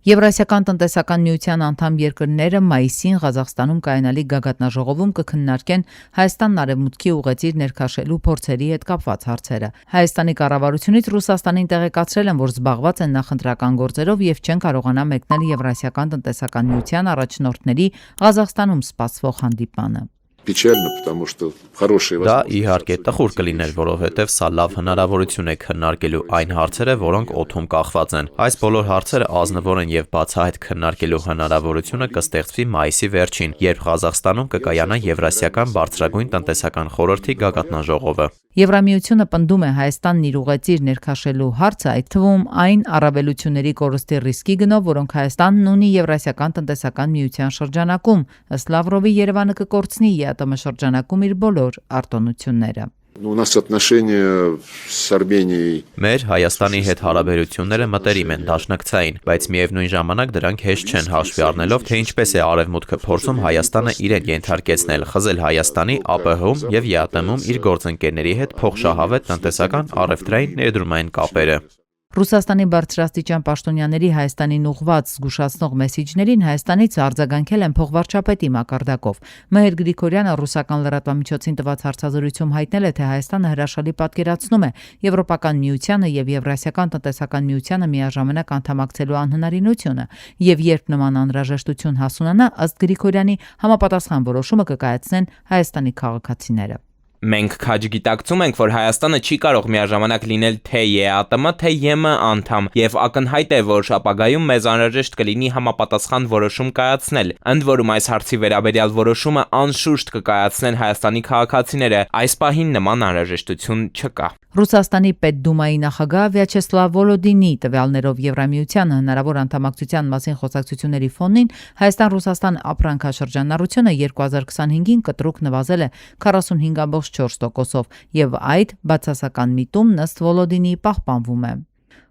Եվրասիական տնտեսական միության անդամ երկրները մայիսին Ղազախստանում կայանալիք գագաթնաժողովում կքննարկեն Հայաստանն արևմուտքի ուղեծիր ներքաշելու փորձերի հետ կապված հարցերը։ Հայաստանի կառավարությունից Ռուսաստանին տեղեկացրել են, որ զբաղված են նախընտրական գործերով եւ չեն կարողանա մեկնել Եվրասիական տնտեսական միության առաջնորդների Ղազախստանում սպասվող հանդիպմանը։ Печально, потому что хорошие Դա իհարկե տխուր կլիներ, որովհետև սա լավ հնարավորություն է քննարկելու այն հարցերը, որոնք օդում կախված են։ Այս բոլոր հարցերը ազնվոր են եւ բացահայտ քննարկելու հնարավորությունը կստեղծվի մայիսի վերջին, երբ Ղազախստանում կկայանա Եվրասիական բարձրագույն տնտեսական խորհրդի գագաթնաժողովը։ Եվրամիությունը պնդում է Հայաստանն իր ուղեծիր ներքաշելու հարցը, այդ թվում այն առավելությունների կորստի ռիսկի գնով, որոնք Հայաստանն ունի Եվրասիական տնտեսական միության շրջանակում, ըստ Լավրովի Երևանը կկորցնի ԵԱՏՄ շրջանակում իր բոլոր արտոնությունները։ У нас отношения с Арменией. Մեր Հայաստանի հետ հարաբերությունները մտերիմ են, դաշնակցային, բայց միևնույն ժամանակ դրանք հեշտ չեն հաշվի առնելով, թե ինչպես է արևմուտքը փորձում Հայաստանը իրեն ենթարկեցնել, խզել Հայաստանի, ԱՊՀ-ում եւ ԵԱՏՄ-ում իր գործընկերների հետ փոխշահավետ տնտեսական առևտրային ներդրումային կապերը։ Ռուսաստանի բարձրաստիճան պաշտոնյաների Հայաստանին ուղղված զգուշացնող մեսիջներին Հայաստանից արձագանքել են փոխվարչապետի մակարդակով։ Մհեր Գրիգորյանը ռուսական լրատվամիջոցին տված հարցազրույցում հայտնել է, թե Հայաստանը հրաշալի պատկերացնում է Եվրոպական միությանը եւ Եվրասիական տնտեսական միությանը միաժամանակ անդամակցելու անհնարինությունը, եւ երբ նման անհրաժեշտություն հասունանա, ըստ Գրիգորյանի, համապատասխան որոշումը կկայացնեն Հայաստանի քաղաքացիները։ Մենք քաջ գիտակցում ենք, որ Հայաստանը չի կարող միաժամանակ լինել թե ԵԱՏՄ, թե ԵՄ անդամ, եւ ակնհայտ է, որ ապագայում մեզ անհրաժեշտ կլինի համապատասխան որոշում կայացնել։ Ընդ որում այս հարցի վերաբերյալ որոշումը անշուշտ կկայացնեն Հայաստանի քաղաքացիները, այս պահին նման անհրաժեշտություն չկա։ Ռուսաստանի Պետդումայի նախագահ Վյաչեսլավ Վոլոդինի տվյալներով Եվրամիությանը հնարավոր անդամակցության մասին խոսակցությունների ֆոնին Հայաստան-Ռուսաստան ապրանքաշրջանառությունը 2025-ին կտրուկ նվազել է 45.4%-ով եւ այդ բացասական միտումն ըստ Վոլոդինի պահպանվում է։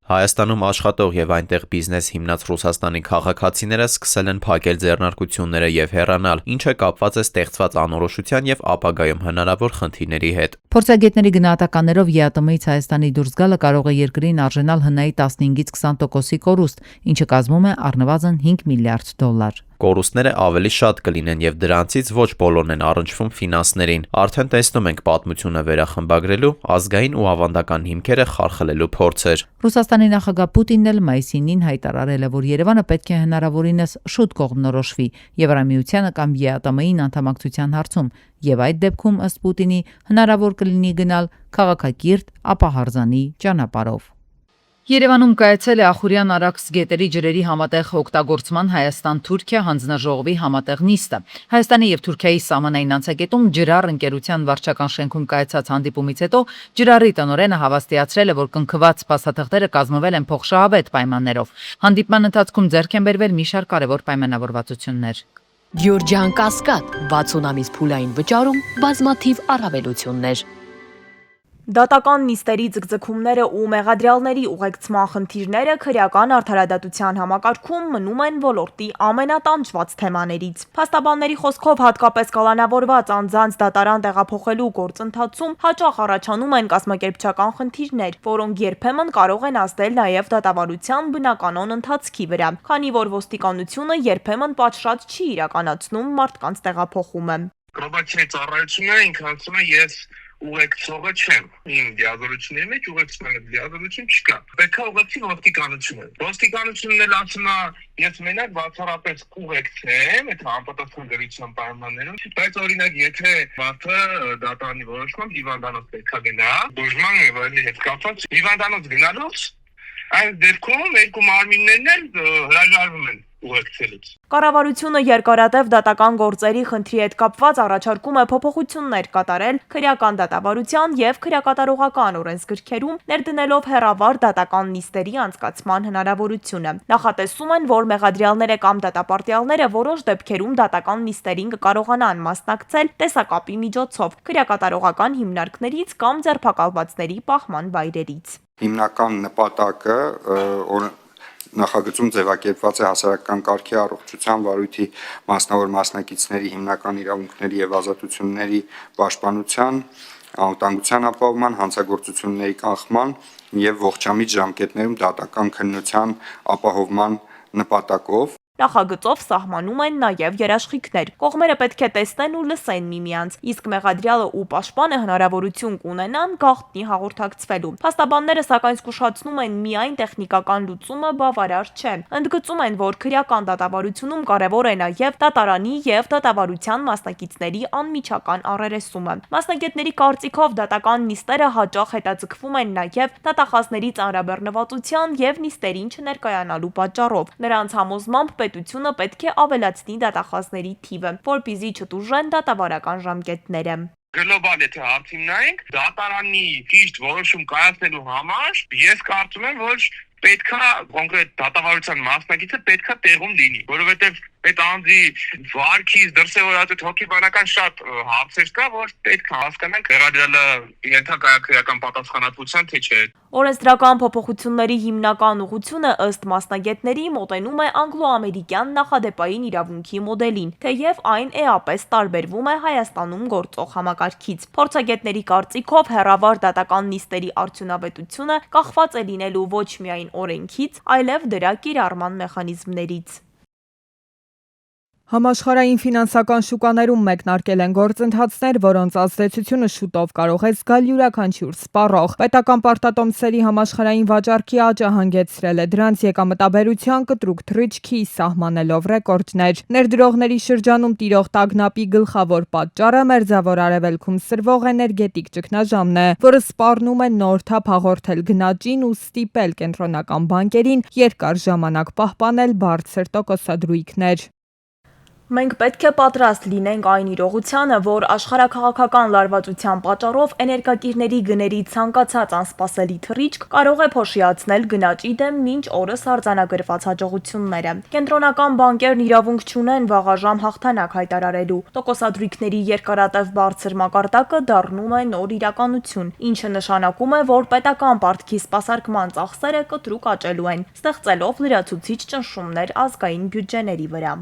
Հայաստանում աշխատող եւ այնտեղ բիզնես հիմնած Ռուսաստանի քաղաքացիները սկսել են փակել ձեռնարկությունները եւ հեռանալ, ինչը կապված է ստեղծված անորոշության եւ ապագայում հնարավոր խնդիրների հետ։ Փորձագետների գնահատականներով ԵԱՏՄ-ից Հայաստանի դուրս գալը կարող է երկրին արժանալ հնայի 15-ից 20%-ի կորուստ, ինչը կազմում է առնվազն $5 միլիարդ։ Կորուստները ավելի շատ կլինեն եւ դրանցից ոչ բոլորն են առնչվում ֆինանսներին։ Արդեն տեսնում ենք պատմությունը վերախմբագրելու, ազգային ու ավանդական հիմքերը խարխլելու փորձեր։ Ռուսաստանի նախագահ Պուտինն էլ մայիսին հայտարարել է, որ Երևանը պետք է հնարավորինս շուտ կողմնորոշվի Եվրամիությանը կամ ԵԱՏՄ-ին անդամակցության հարցում, եւ այդ դեպքում ըստ Պուտինի հնարավոր կլինի գնալ քաղաքակիրթ ապահարզանի ճանապարհով։ Երևանում կայացել է Ախուրյան Արաքս գետերի ջրերի համատեղ օգտագործման Հայաստան-Թուրքիա հանձնաժողովի համատեղ նիստը։ Հայաստանի եւ Թուրքիայի սահմանային անցակետում ջրառ ընկերության վարչական շենքում կայացած հանդիպումից հետո ջրառի տնօրենը հավաստիացրել է, որ կնքված փաստաթղթերը կազմվել են փոխշահավետ պայմաններով։ Հանդիպման ընթացքում ձեռք են բերվել մի շարք կարևոր պայմանավորվածություններ։ Գյորջյան Կասկադ 60 ամիս փուլային վճարում բազմաթիվ առավելություններ։ Դատական նիստերի ձգձգումները ու մեղադրյալների ուղեկցման խնդիրները քրեական արդարադատության համակարգում մնում են ոլորտի ամենատանջված թեմաներից։ Փաստաբանների խոսքով հատկապես կալանավորված անձանց դատարան տեղափոխելու գործընթացում հաճախ առաջանում են կազմակերպչական խնդիրներ, որոնք երբեմն կարող են ազդել նաև դատավարության բնականոն ընթացքի վրա, քանի որ ոստիկանությունը երբեմն պատշաճ չի իրականացնում մարդկանց տեղափոխումը։ Պրոբացիայի ծառայությունները ինքնացում է ես ուղեկցողը չեմ։ Իմ դիազորությունների մեջ ուղեկցման դիազորություն չկա։ Պետք է ուղեկցի ոստիկանությունը։ Ոստիկանությունն էլ ասում է, ես մենակ բացառապես կուղեկցեմ, այդ անպատասխան դրության պայմաններում, բայց օրինակ եթե վարդը դատարանի որոշմամբ հիվանդանոց պետք է գնա, բուժման եւ այլնի հետ կապված հիվանդանոց գնալուց այս դեպքում երկու մարմիններն էլ հրաժարվում են ուղեկցելուց։ Կառավարությունը երկարատև դատական գործերի խնդրի հետ կապված առաջարկում է փոփոխություններ կատարել քրեական դատավարության եւ քրեակատարողական օրենսգրքերում, ներդնելով հեռավար դատական նիստերի անցկացման հնարավորությունը։ Նախատեսում են, որ մեղադրյալները կամ դատապարտյալները որոշ դեպքերում դատական նիստերին կկարողանան մասնակցել տեսակապի միջոցով, քրեակատարողական հիմնարկներից կամ ձերբակալվածների պահման վայրերից։ Հիմնական նպատակը նախագծում ձևակերպված է հասարակական կարգի առողջության վարույթի մասնավոր մասնակիցների հիմնական իրավունքների եւ ազատությունների պաշտպանության, անվտանգության ապահովման, հանցագործությունների կանխման եւ ողջամիտ ժամկետներում դատական քննության ապահովման նպատակով Նախագծով սահմանում են նաև երաշխիքներ։ Կողմերը պետք է տեսնեն ու լսեն միմյանց, իսկ մեղադրյալը ու պաշտպանը հնարավորություն կունենան գաղտնի հաղորդակցվելու։ Փաստաբանները սակայն զգուշացնում են միայն տեխնիկական լուծումը բավարար չէ։ Ընդգծում են, որ քրեական դատավարությունում կարևոր է նաև դատարանի եւ դատավարության մասնակիցների անմիջական առերեսումը։ Մասնագետների կարծիքով դատական նիստերը հաճախ հետաձգվում են նաև դատախազների ծանրաբեռնվածության եւ նիստերին չներկայանալու պատճառով։ Նրանց համոզմամբ պետությունը պետք է ավելացնի դատախազների թիվը, որպեսզի չտուժեն դատավարական ժամկետները։ Գլոբալ եթե հարցին նայենք, դատարանի ճիշտ որոշում կայացնելու համար ես կարծում եմ, որ պետքա կոնկրետ դատավարության մասնակիցը պետքա տեղում լինի, որովհետև այդ անձի վարքից դրսևորած հոգեբանական շատ հարցեր կա, որ պետք է հասկանանք մեղադրյալը ենթակա քրեական պատասխանատվության թե չէ։ Օրենսդրական փոփոխությունների հիմնական ուղղությունը ըստ մասնագետների մոտենում է անգլո-ամերիկյան նախադեպային իրավունքի մոդելին, թեև այն էապես տարբերվում է Հայաստանում գործող համակարգից։ Փորձագետների կարծիքով հեռավար դատական նիստերի արդյունավետությունը կախված է լինելու ոչ միայն օրենքից, այլև դրա կիրառման մեխանիզմներից։ Համաշխարհային ֆինանսական շուկաներում մեկնարկել են գործընթացներ, որոնց ազդեցությունը շուտով կարող է զգալ յուրաքանչյուր սպառող։ Պետական պարտատոմսերի համաշխարհային վաճառքի աճը հանգեցրել է դրանց եկամտաբերության կտրուկ թռիչքի, սահմանելով ռեկորդներ։ Ներդրողների շրջանում տիրող տագնապի գլխավոր պատճառը Մերձավոր Արևելքում սրվող էներգետիկ ճգնաժամն է, որը սպառնում է նոր թափ հաղորդել գնաճին ու ստիպել կենտրոնական բանկերին երկար ժամանակ պահպանել բարձր տոկոսադրույքներ։ Մենք պետք է պատրաստ լինենք այն իրողությանը, որ աշխարհաքաղաքական լարվածության պատճառով էներգակիրների գների ցանկացած անսպասելի թռիչք կարող է փոշիացնել գնաճի դեմ մինչ օրս արձանագրված հաջողությունները։ Կենտրոնական բանկերն իրավունք չունեն վաղաժամ հաղթանակ հայտարարելու։ Տոկոսադրույքների երկարատև բարձր մակարդակը դառնում է նոր իրականություն, ինչը նշանակում է, որ պետական պարտքի սպասարկման ծախսերը կտրուկ աճելու են, ստեղծելով լրացուցիչ ճնշումներ ազգային բյուջեների վրա։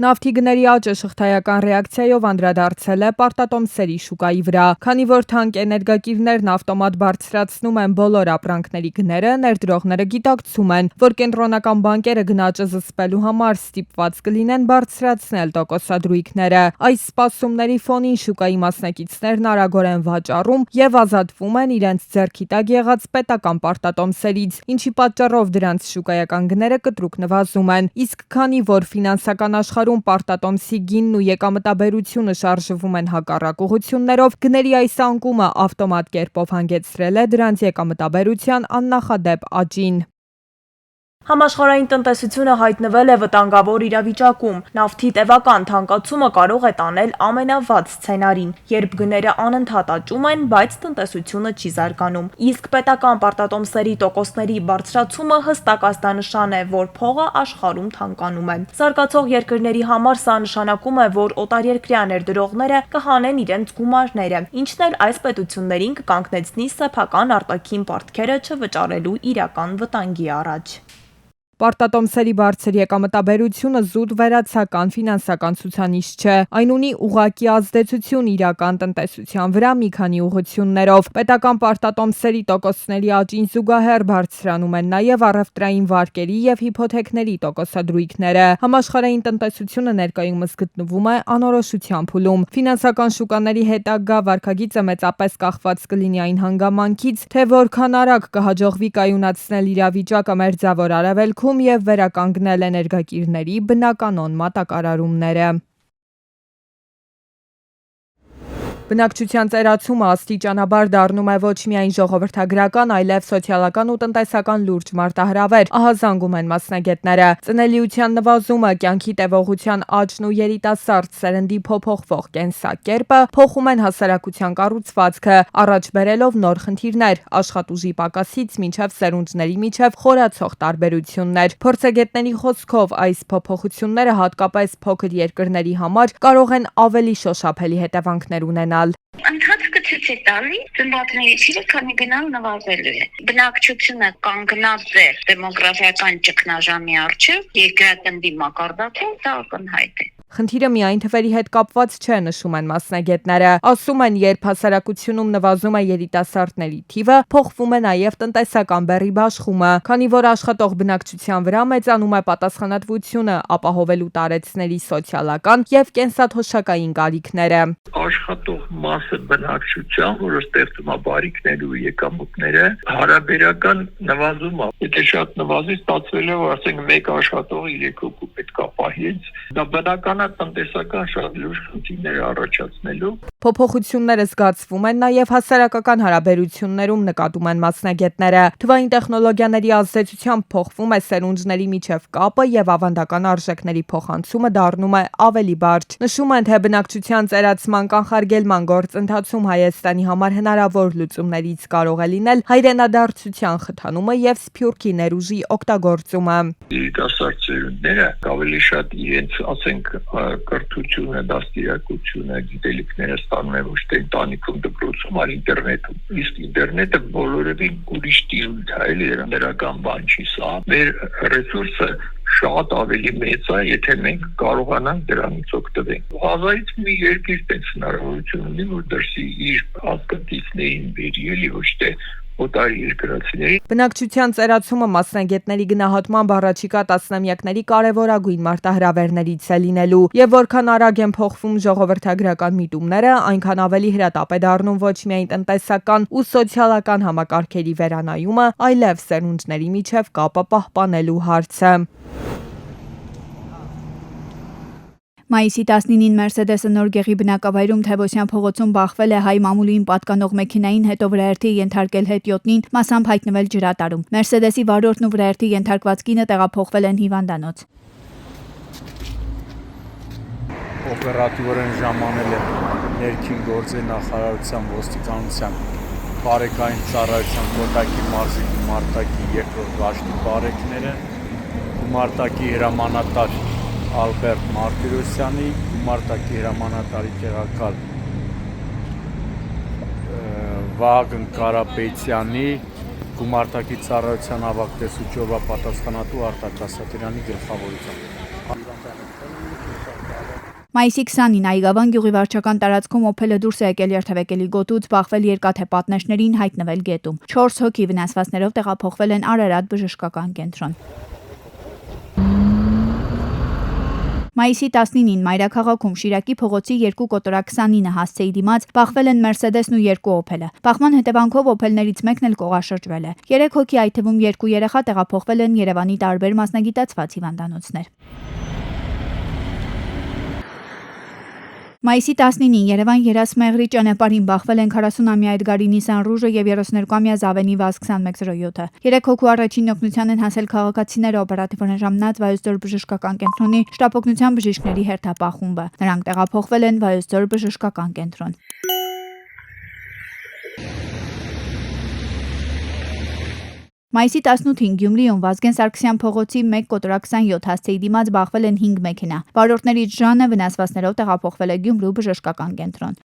Նավթի գների աճը շղթայական ռեակցիայով անդրադարձել է պարտատոմսերի շուկայի վրա, քանի որ թանկ էներգակիրներն ավտոմատ բարձրացնում են բոլոր ապրանքների գները, ներդրողները գիտակցում են, որ կենտրոնական բանկերը գնաճը զսպելու համար ստիպված կլինեն բարձրացնել տոկոսադրույքները։ Այս սպասումների ֆոնին շուկայի մասնակիցներն արագորեն վաճառում եւ ազատվում են իրենց ձեռքի տակ եղած պետական պարտատոմսերից, ինչի պատճառով դրանց շուկայական գները կտրուկ նվազում են, իսկ քանի որ ֆինանսական աշխարհում պարտատոմսի գինն ու եկամտաբերությունը շարժվում են հակառակ ուղղություններով, գների այս անկումը ավտոմատ կերպով հանգեցրել է դրանց եկամտաբերության աննախադեպ աճին։ Համաշխարհային տնտեսությունը հայտնվել է վտանգավոր իրավիճակում։ Նավթի տևական թանկացումը կարող է տանել ամենավատ սցենարին, երբ գները անընդհատ աճում են, բայց տնտեսությունը չի զարգանում։ Իսկ պետական պարտատոմսերի տոկոսների բարձրացումը հստակ ազդանշան է, որ փողը աշխարհում թանկանում է։ Զարգացող երկրների համար սա նշանակում է, որ օտարերկրյա ներդրողները կհանեն իրենց գումարները, ինչն էլ այս պետություններին կկանգնեցնի սեփական արտաքին պարտքերը չվճարելու իրական վտանգի առաջ։ Պարտատոմսերի բարձր եկամտաբերությունը զուտ վերացական ֆինանսական ցուցանիշ չէ։ Այն ունի ուղղակի ազդեցություն իրական տնտեսության վրա մի քանի ուղղություններով։ Պետական պարտատոմսերի տոկոսների աճին զուգահեռ բարձրանում են նաև առևտրային վարկերի եւ հիփոթեքների տոկոսադրույքները։ Համաշխարհային տնտեսությունը ներկայումս գտնվում է անորոշության փուլում։ Ֆինանսական շուկաների հետագա վարկագիծը մեծապես կախված կլինի այն հանգամանքից, թե որքան արագ կհաջողվի կայունացնել իրավիճակը Մերձավոր Արևելքում եւ վերականգնել էներգակիրների բնականոն մատակարարումները։ Բնակչության ծերացումը աստիճանաբար դառնում է ոչ միայն ժողովրդագրական, այլև սոցիալական ու տնտեսական լուրջ մարտահրավեր, ահազանգում են մասնագետները։ Ծնելիության նվազումը, կյանքի տևողության աճն ու երիտասարդ սերնդի փոփոխվող կենսակերպը փոխում են հասարակության կառուցվածքը, առաջ բերելով նոր խնդիրներ, աշխատուժի պակասից մինչև սերունդների միջև խորացող տարբերություններ։ Փորձագետների խոսքով այս փոփոխությունները հատկապես փոքր երկրների համար կարող են ավելի շոշափելի հետևանքներ ունենալ։ Ընթացքը ցույց է տալի ծնվածների թիվը քանի գնալ նվազելու է։ Բնակչությունը կանգնած է դեմոգրաֆիական ճգնաժամի առջև, երկրատնդի մակարդակում դա ակնհայտ է։ Խնդիրը միայն թվերի հետ կապված չէ, նշում են մասնագետները։ Ասում են, երբ հասարակությունում նվազում է երիտասարդների թիվը, փոխվում է նաև տնտեսական բեռի բաշխումը, քանի որ աշխատող բնակչության վրա մեծանում է պատասխանատվությունը ապահովելու տարեցների սոցիալական եւ կենսաթոշակային կարիքները։ Աշխատող մասը բնակչության, որը ստեղծում է բարիքներ ու եկամուտները, հարաբերական նվազում է։ Եթե շատ նվազի, ստացվել է, որ ասենք մեկ աշխատողը 3 հոգու պետք է պահից, դա բնական է տնտեսական շատ լուրջ խնդիրներ առաջացնելու։ Փոփոխությունները զգացվում են նաև հասարակական հարաբերություններում, նկատում են մասնագետները։ Թվային տեխնոլոգիաների ազդեցությամբ փոխվում է սերունդների միջև կապը եւ ավանդական արժեքների փոխանցումը դառնում է ավելի բարդ։ Նշում են, թե բնակչության ծերացման կանխարգելման գործընթացում Հայաստանի համար հնարավոր լուծումներից կարող է լինել հայրենադարձության խթանումը եւ սփյուռքի ներուժի օգտագործումը։ Երիտասարդ ծերունդները ավելի շատ իրենց, ասենք, կրթությունը, դաստիարակությունը, գիտելիքները ստանում են ոչ թե ընտանիքում դպրոցում, այլ ինտերնետում։ Իսկ ինտերնետը բոլորովին ուրիշ տիրույթ է, էլի դրական բան չի սա։ Մեր ռեսուրսը շատ ավելի մեծ է, եթե մենք կարողանանք դրանից օգտվել։ Ազայից մի երկիր տես հնարավորություն ունի, որ դրսի իր ակտիվներին բերի, էլի ոչ թե օտար երկրացիների։ Բնակչության ծերացումը մասնագետների գնահատմամբ առաջիկա տասնամյակների կարևորագույն մարտահրավերներից է լինելու, եւ որքան արագ են փոխվում ժողովրդագրական միտումները, այնքան ավելի հրատապ է դառնում ոչ միայն տնտեսական ու սոցիալական համակարգերի վերանայումը, այլև սերունդների միջև կապը պահպանելու հարցը։ Մայիսի 19-ին Մերսեդեսը Նորգեղի բնակավայրում Թևոսյան փողոցում բախվել է հայ մամուլին պատկանող մեքենային, հետո վրաերթի ենթարկել հետիոտնին, մասամբ հայտնվել ջրատարում։ Մերսեդեսի վարորդն ու վրաերթի ենթարկված կինը տեղափոխվել են հիվանդանոց։ Օպերատիվորեն ժամանել է ներքին գործերի նախարարության ոստիկանության բարեկային ծառայության Կոտակի մարզի գումարտակի երկրորդ դաշտի բարեկները, գումարտակի հրամանատար Ալբերտ Մարտիրոսյանի, գումարտակի հրամանատարի տեղակալ Վահագն Կարապետյանի, գումարտակի ծառայության ավագ տեսուչովա պատասխանատու Արտակ Ասատրյանի գլխավորությամբ։ Մայիսի 20-ին Այգաբան գյուղի վարչական տարածքում օփելը դուրս է եկել երթևեկելի գոտուց, բախվել երկաթե պատնեշներին, հայտնվել գետում։ 4 հոգի վնասվածքներով տեղափոխվել են Արարատ բժշկական կենտրոն։ Մայիսի 19-ին Մայրաքաղաքում Շիրակի փողոցի 2 կոտորակ 29 հասցեի դիմաց բախվել են Մերսեդեսն ու 2 օփելը։ Բախման հետևանքով օփելներից մեկն էլ կողաշրջվել է։ 3 հոգի, այդ թվում 2 երեխա տեղափոխվել են Երևանի տարբեր մասնագիտացված հիվանդանոցներ։ Մայիսի 19-ին Երևան Երասմեղրի ճանապարհին բախվել են 40-ամյա Էդգարի Նիսան Ռուժը եւ 32-ամյա Զավենի Վազ 2107-ը։ 3 հոգու առաջին օգնության են հասել քաղաքացիները, օպերատիվորեն ժամանած Վայոց-Ձոր բժշկական կենտրոնի շտապօգնության բժիշկների հերթապահ խումբը։ Նրանք տեղափոխվել են Վայոց-Ձոր բժշկական կենտրոն։ Մայիսի 18-ին Գյումրիում Վազգեն Սարգսյան փողոցի 1 կոտորակ 27 հասցեի դիմաց բախվել են 5 մեքենա։ Վարորդներից Ժանը վնասվածքներով տեղափոխվել է Գյումրու բժշկական կենտրոն։